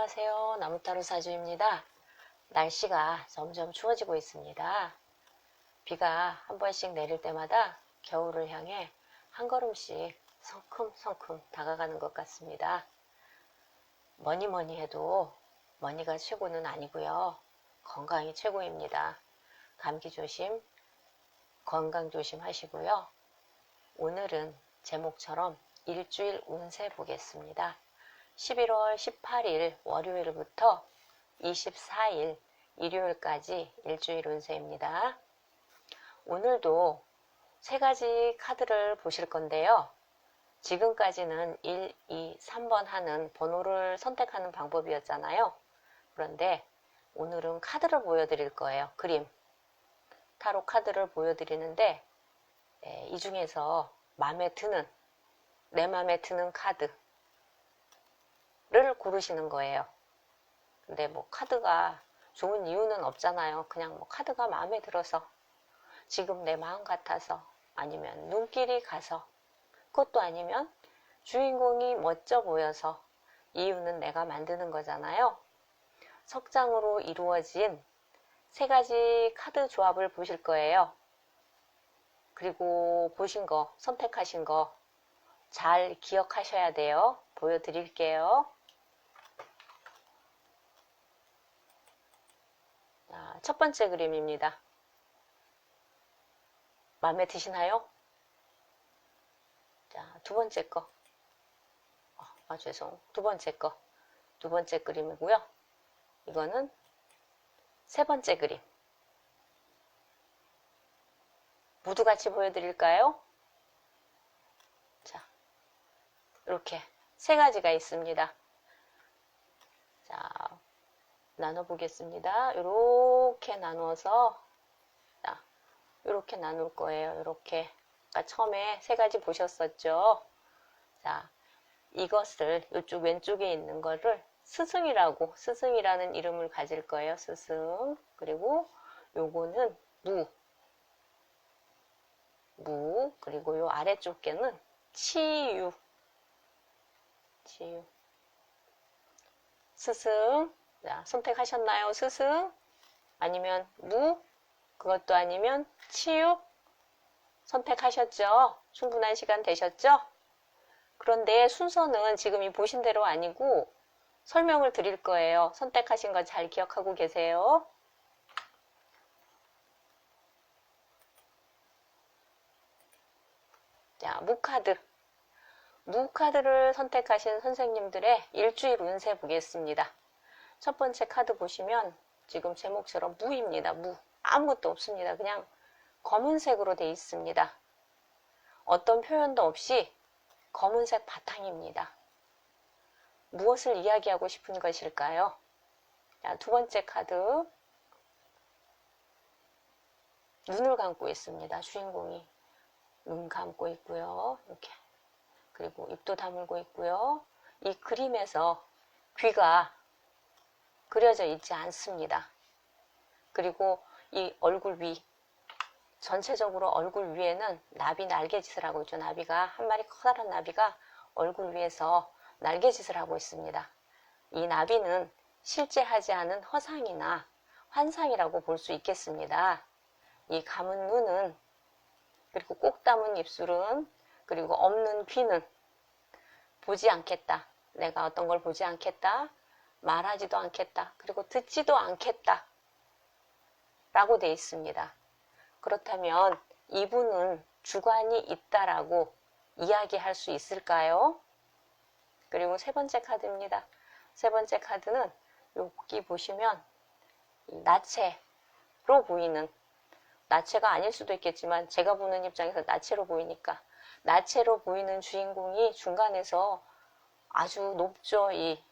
안녕하세요. 나무타로 사주입니다. 날씨가 점점 추워지고 있습니다. 비가 한 번씩 내릴 때마다 겨울을 향해 한 걸음씩 성큼성큼 다가가는 것 같습니다. 뭐니 뭐니 해도 머니가 최고는 아니고요. 건강이 최고입니다. 감기 조심, 건강 조심 하시고요. 오늘은 제목처럼 일주일 운세 보겠습니다. 11월 18일 월요일부터 24일 일요일까지 일주일 운세입니다. 오늘도 세 가지 카드를 보실 건데요. 지금까지는 1, 2, 3번 하는 번호를 선택하는 방법이었잖아요. 그런데 오늘은 카드를 보여드릴 거예요. 그림. 타로 카드를 보여드리는데 이 중에서 내 마음에 드는 카드 를 고르시는 거예요. 근데 뭐 카드가 좋은 이유는 없잖아요. 그냥 뭐 카드가 마음에 들어서, 지금 내 마음 같아서, 아니면 눈길이 가서, 그것도 아니면 주인공이 멋져 보여서, 이유는 내가 만드는 거잖아요. 석장으로 이루어진 세 가지 카드 조합을 보실 거예요. 그리고 보신 거, 선택하신 거 잘 기억하셔야 돼요. 보여드릴게요. 첫 번째 그림입니다. 마음에 드시나요? 자, 두 번째 거. 두 번째 거. 두 번째 그림이고요. 이거는 세 번째 그림. 모두 같이 보여드릴까요? 자, 이렇게 세 가지가 있습니다. 자, 나눠보겠습니다. 이렇게 나누어서, 자, 이렇게 나눌 거예요. 이렇게. 아까 처음에 세 가지 보셨었죠? 자, 이것을 이쪽 왼쪽에 있는 거를 스승이라는 이름을 가질 거예요. 스승. 그리고 요거는 무. 그리고 요 아래쪽 개는 치유. 스승. 자, 선택하셨나요? 스승? 아니면 무? 그것도 아니면 치유? 선택하셨죠? 충분한 시간 되셨죠? 그런데 순서는 지금 이 보신 대로 아니고 설명을 드릴 거예요. 선택하신 거 잘 기억하고 계세요. 자, 무카드를 선택하신 선생님들의 일주일 운세 보겠습니다. 첫 번째 카드 보시면 지금 제목처럼 무입니다. 무. 아무것도 없습니다. 그냥 검은색으로 되어 있습니다. 어떤 표현도 없이 검은색 바탕입니다. 무엇을 이야기하고 싶은 것일까요? 자, 두 번째 카드. 눈을 감고 있습니다. 주인공이 눈 감고 있고요. 이렇게. 그리고 입도 다물고 있고요. 이 그림에서 귀가 그려져 있지 않습니다. 그리고 이 얼굴 위, 전체적으로 얼굴 위에는 나비 날개짓을 하고 있죠. 나비가, 한 마리 커다란 나비가 얼굴 위에서 날개짓을 하고 있습니다. 이 나비는 실제 하지 않은 허상이나 환상이라고 볼 수 있겠습니다. 이 감은 눈은, 그리고 꼭 담은 입술은, 그리고 없는 귀는 보지 않겠다. 내가 어떤 걸 보지 않겠다. 말하지도 않겠다. 그리고 듣지도 않겠다. 라고 되어 있습니다. 그렇다면 이분은 주관이 있다라고 이야기할 수 있을까요? 그리고 세 번째 카드입니다. 세 번째 카드는 여기 보시면 나체로 보이는, 나체가 아닐 수도 있겠지만 제가 보는 입장에서 나체로 보이니까, 나체로 보이는 주인공이 중간에서 아주 높죠. 이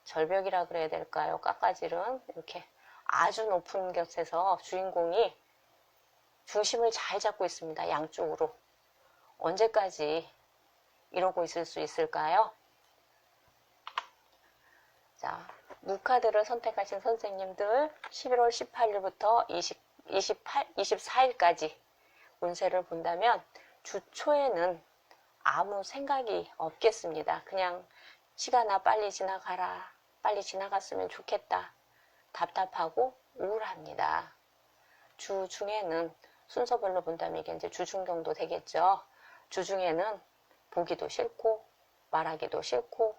절벽이라 그래야 될까요? 깎아지른 이렇게 아주 높은 곳에서 주인공이 중심을 잘 잡고 있습니다. 양쪽으로. 언제까지 이러고 있을 수 있을까요? 자, 무카드를 선택하신 선생님들 11월 18일부터 24일까지 운세를 본다면 주 초에는 아무 생각이 없겠습니다. 그냥 시간아 빨리 지나가라. 빨리 지나갔으면 좋겠다. 답답하고 우울합니다. 주중에는 순서별로 본다면 이게 이제 주중경도 되겠죠. 주중에는 보기도 싫고 말하기도 싫고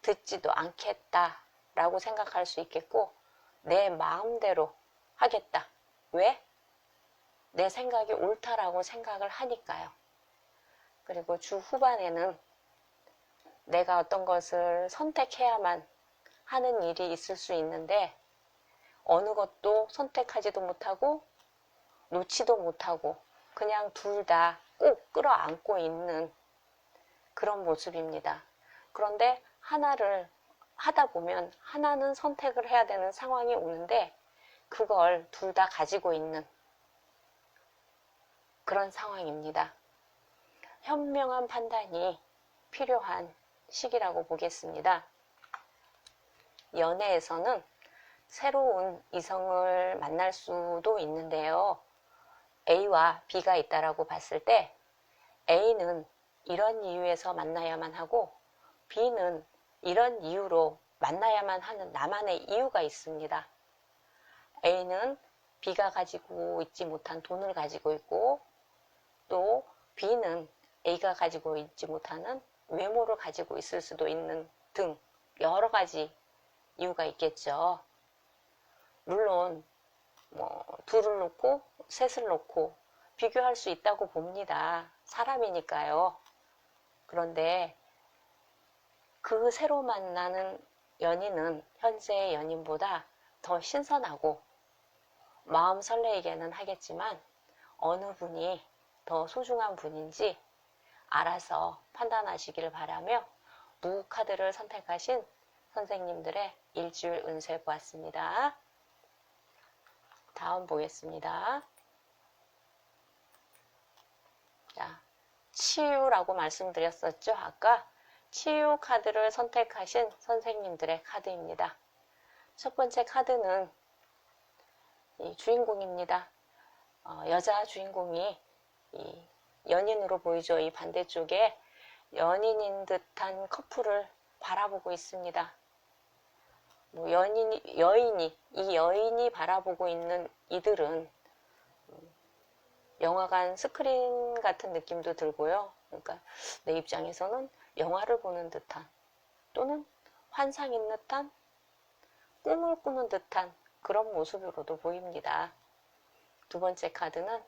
듣지도 않겠다 라고 생각할 수 있겠고, 내 마음대로 하겠다. 왜? 내 생각이 옳다라고 생각을 하니까요. 그리고 주 후반에는 내가 어떤 것을 선택해야만 하는 일이 있을 수 있는데, 어느 것도 선택하지도 못하고 놓지도 못하고 그냥 둘 다 꼭 끌어안고 있는 그런 모습입니다. 그런데 하나를 하다 보면 하나는 선택을 해야 되는 상황이 오는데, 그걸 둘 다 가지고 있는 그런 상황입니다. 현명한 판단이 필요한 시기라고 보겠습니다. 연애에서는 새로운 이성을 만날 수도 있는데요. A와 B가 있다라고 봤을 때 A는 이런 이유에서 만나야만 하고 B는 이런 이유로 만나야만 하는 나만의 이유가 있습니다. A는 B가 가지고 있지 못한 돈을 가지고 있고, 또 B는 A가 가지고 있지 못하는 외모를 가지고 있을 수도 있는 등 여러 가지 이유가 있겠죠. 물론 둘을 놓고 셋을 놓고 비교할 수 있다고 봅니다. 사람이니까요. 그런데 그 새로 만나는 연인은 현재의 연인보다 더 신선하고 마음 설레이게는 하겠지만, 어느 분이 더 소중한 분인지 알아서 판단하시길 바라며, 무 카드를 선택하신 선생님들의 일주일 운세 보았습니다. 다음 보겠습니다. 자, 치유라고 말씀드렸었죠. 아까 치유 카드를 선택하신 선생님들의 카드입니다. 첫 번째 카드는 이 주인공입니다. 여자 주인공이 이 연인으로 보이죠. 이 반대쪽에 연인인 듯한 커플을 바라보고 있습니다. 이 여인이 바라보고 있는 이들은 영화관 스크린 같은 느낌도 들고요. 그러니까 내 입장에서는 영화를 보는 듯한, 또는 환상인 듯한, 꿈을 꾸는 듯한 그런 모습으로도 보입니다. 두 번째 카드는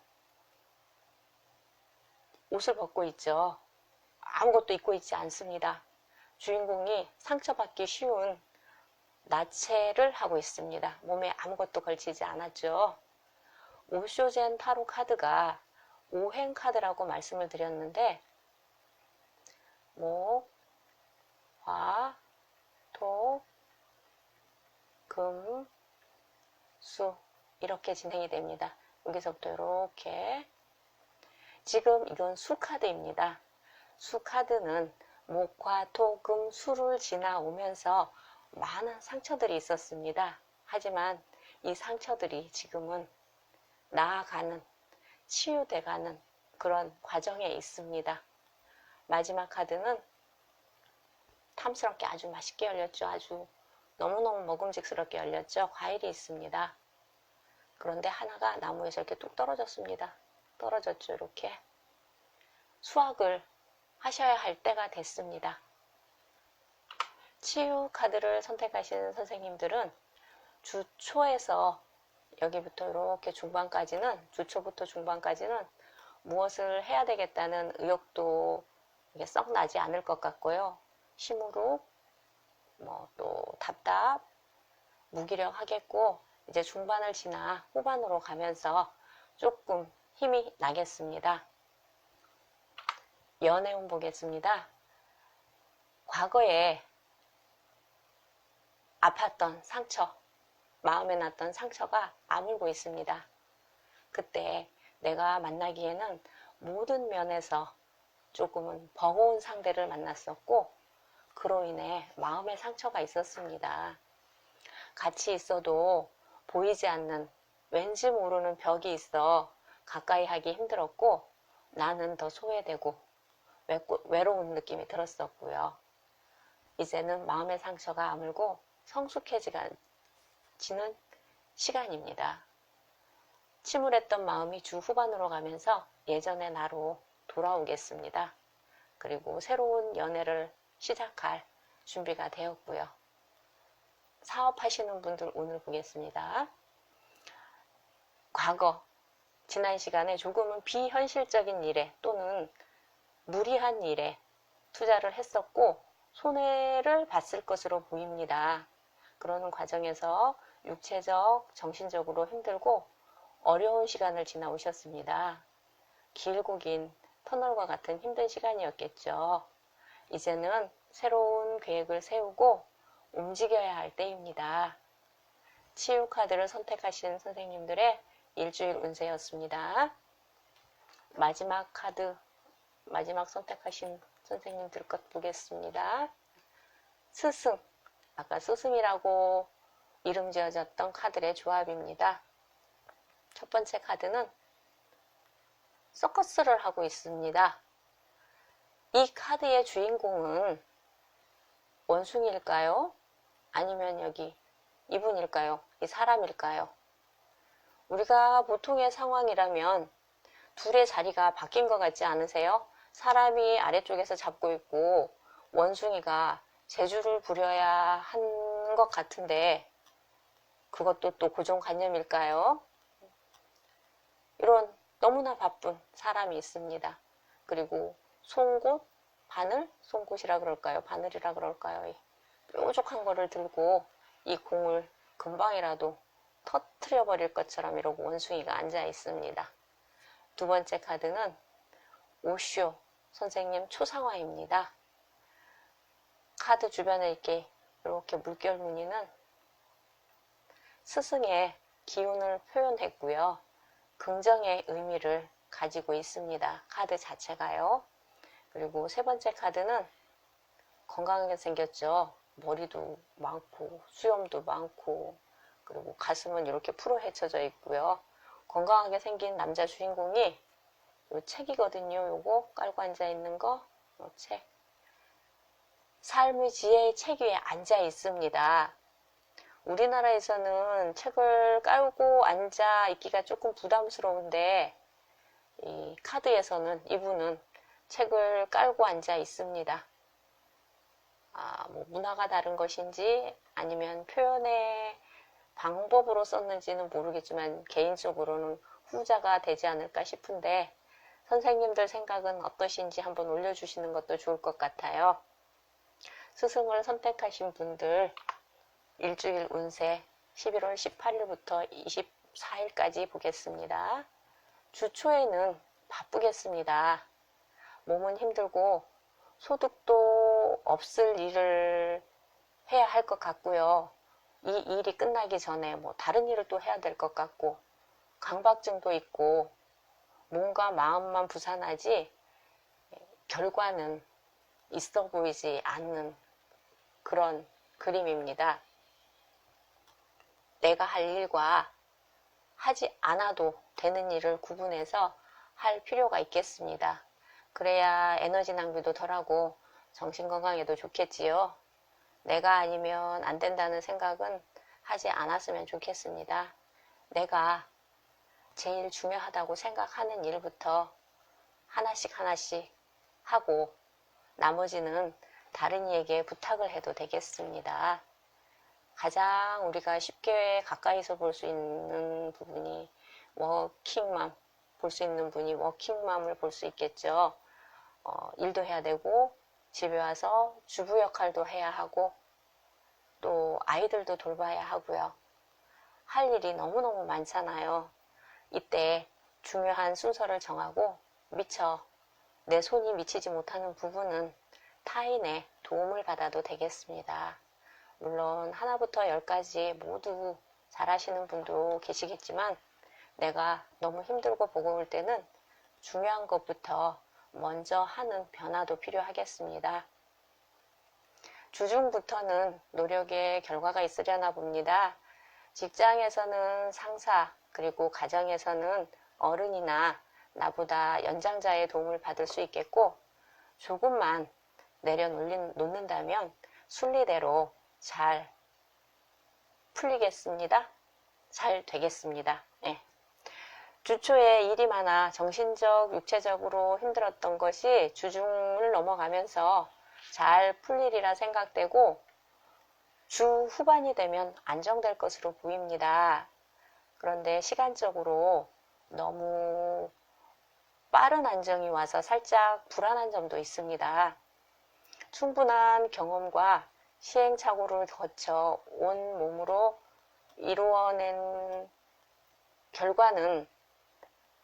옷을 벗고 있죠. 아무것도 입고 있지 않습니다. 주인공이 상처받기 쉬운 나체를 하고 있습니다. 몸에 아무것도 걸치지 않았죠. 오쇼젠 타로 카드가 오행 카드라고 말씀을 드렸는데, 목, 화, 토, 금, 수 이렇게 진행이 됩니다. 여기서부터 이렇게. 지금 이건 수 카드입니다. 수 카드는 목화, 토, 금, 수를 지나오면서 많은 상처들이 있었습니다. 하지만 이 상처들이 지금은 나아가는, 치유돼가는 그런 과정에 있습니다. 마지막 카드는 탐스럽게 아주 맛있게 열렸죠. 아주 너무너무 먹음직스럽게 열렸죠. 과일이 있습니다. 그런데 하나가 나무에서 이렇게 뚝 떨어졌습니다. 떨어졌죠. 이렇게. 수확을 하셔야 할 때가 됐습니다. 치유 카드를 선택하시는 선생님들은 주초에서 여기부터 이렇게 중반까지는, 주초부터 중반까지는 무엇을 해야 되겠다는 의욕도 썩 나지 않을 것 같고요. 시무룩, 또 답답, 무기력하겠고, 이제 중반을 지나 후반으로 가면서 조금 힘이 나겠습니다. 연애운 보겠습니다. 과거에 아팠던 상처, 마음에 났던 상처가 아물고 있습니다. 그때 내가 만나기에는 모든 면에서 조금은 버거운 상대를 만났었고, 그로 인해 마음의 상처가 있었습니다. 같이 있어도 보이지 않는 왠지 모르는 벽이 있어 가까이 하기 힘들었고, 나는 더 소외되고 외로운 느낌이 들었었고요. 이제는 마음의 상처가 아물고 성숙해지는 시간입니다. 침울했던 마음이 주 후반으로 가면서 예전의 나로 돌아오겠습니다. 그리고 새로운 연애를 시작할 준비가 되었고요. 사업하시는 분들 오늘 보겠습니다. 과거, 지난 시간에 조금은 비현실적인 일에 또는 무리한 일에 투자를 했었고 손해를 봤을 것으로 보입니다. 그러는 과정에서 육체적, 정신적으로 힘들고 어려운 시간을 지나오셨습니다. 길고 긴 터널과 같은 힘든 시간이었겠죠. 이제는 새로운 계획을 세우고 움직여야 할 때입니다. 치유 카드를 선택하신 선생님들의 일주일 운세였습니다. 마지막 카드, 마지막 선택하신 선생님들 것 보겠습니다. 스승, 아까 스승이라고 이름 지어졌던 카드의 조합입니다. 첫 번째 카드는 서커스를 하고 있습니다. 이 카드의 주인공은 원숭이일까요? 아니면 여기 이분일까요? 이 사람일까요? 우리가 보통의 상황이라면 둘의 자리가 바뀐 것 같지 않으세요? 사람이 아래쪽에서 잡고 있고 원숭이가 재주를 부려야 하는 것 같은데 그것도 또 고정관념일까요? 이런 너무나 바쁜 사람이 있습니다. 그리고 송곳, 바늘? 송곳이라 그럴까요? 바늘이라 그럴까요? 뾰족한 거를 들고 이 공을 금방이라도 터트려 버릴 것처럼 이러고 원숭이가 앉아 있습니다. 두 번째 카드는 오쇼 선생님 초상화입니다. 카드 주변에 이렇게 물결 무늬는 스승의 기운을 표현했고요. 긍정의 의미를 가지고 있습니다. 카드 자체가요. 그리고 세 번째 카드는 건강하게 생겼죠. 머리도 많고 수염도 많고 그리고 가슴은 이렇게 풀어 헤쳐져 있고요. 건강하게 생긴 남자 주인공이 요 책이거든요. 요거 깔고 앉아 있는 거, 요 책. 삶의 지혜의 책 위에 앉아 있습니다. 우리나라에서는 책을 깔고 앉아 있기가 조금 부담스러운데 이 카드에서는 이분은 책을 깔고 앉아 있습니다. 뭐 문화가 다른 것인지 아니면 표현의 방법으로 썼는지는 모르겠지만 개인적으로는 후자가 되지 않을까 싶은데 선생님들 생각은 어떠신지 한번 올려주시는 것도 좋을 것 같아요. 스승을 선택하신 분들 일주일 운세 11월 18일부터 24일까지 보겠습니다. 주 초에는 바쁘겠습니다. 몸은 힘들고 소득도 없을 일을 해야 할 것 같고요. 이 일이 끝나기 전에 다른 일을 또 해야 될 것 같고 강박증도 있고 몸과 마음만 부산하지 결과는 있어 보이지 않는 그런 그림입니다. 내가 할 일과 하지 않아도 되는 일을 구분해서 할 필요가 있겠습니다. 그래야 에너지 낭비도 덜하고 정신건강에도 좋겠지요. 내가 아니면 안 된다는 생각은 하지 않았으면 좋겠습니다. 내가 제일 중요하다고 생각하는 일부터 하나씩 하나씩 하고 나머지는 다른 이에게 부탁을 해도 되겠습니다. 가장 우리가 쉽게 가까이서 볼 수 있는 부분이 워킹맘, 볼 수 있는 분이 워킹맘을 볼 수 있겠죠. 일도 해야 되고 집에 와서 주부 역할도 해야 하고 또 아이들도 돌봐야 하고요. 할 일이 너무너무 많잖아요. 이때 중요한 순서를 정하고 미처 내 손이 미치지 못하는 부분은 타인의 도움을 받아도 되겠습니다. 물론 하나부터 10까지 모두 잘하시는 분도 계시겠지만 내가 너무 힘들고 버거울 때는 중요한 것부터 먼저 하는 변화도 필요하겠습니다. 주중부터는 노력의 결과가 있으려나 봅니다. 직장에서는 상사, 그리고 가정에서는 어른이나 나보다 연장자의 도움을 받을 수 있겠고 조금만 내려놓는다면 순리대로 잘 풀리겠습니다. 잘 되겠습니다. 예. 주초에 일이 많아 정신적, 육체적으로 힘들었던 것이 주중을 넘어가면서 잘 풀리리라 생각되고 주 후반이 되면 안정될 것으로 보입니다. 그런데 시간적으로 너무 빠른 안정이 와서 살짝 불안한 점도 있습니다. 충분한 경험과 시행착오를 거쳐 온 몸으로 이루어낸 결과는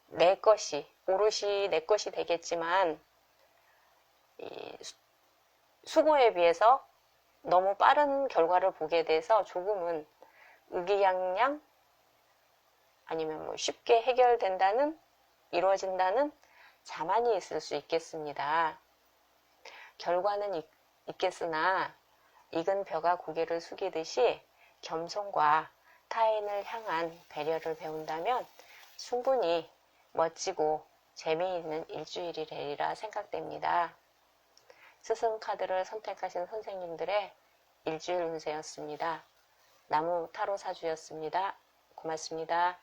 내 것이, 오롯이 내 것이 되겠지만 수고에 비해서 너무 빠른 결과를 보게 돼서 조금은 의기양양 아니면 뭐 쉽게 해결된다는, 이루어진다는 자만이 있을 수 있겠습니다. 결과는 있겠으나 익은 벼가 고개를 숙이듯이 겸손과 타인을 향한 배려를 배운다면 충분히 멋지고 재미있는 일주일이 되리라 생각됩니다. 스승카드를 선택하신 선생님들의 일주일 운세였습니다. 나무 타로 사주였습니다. 고맙습니다.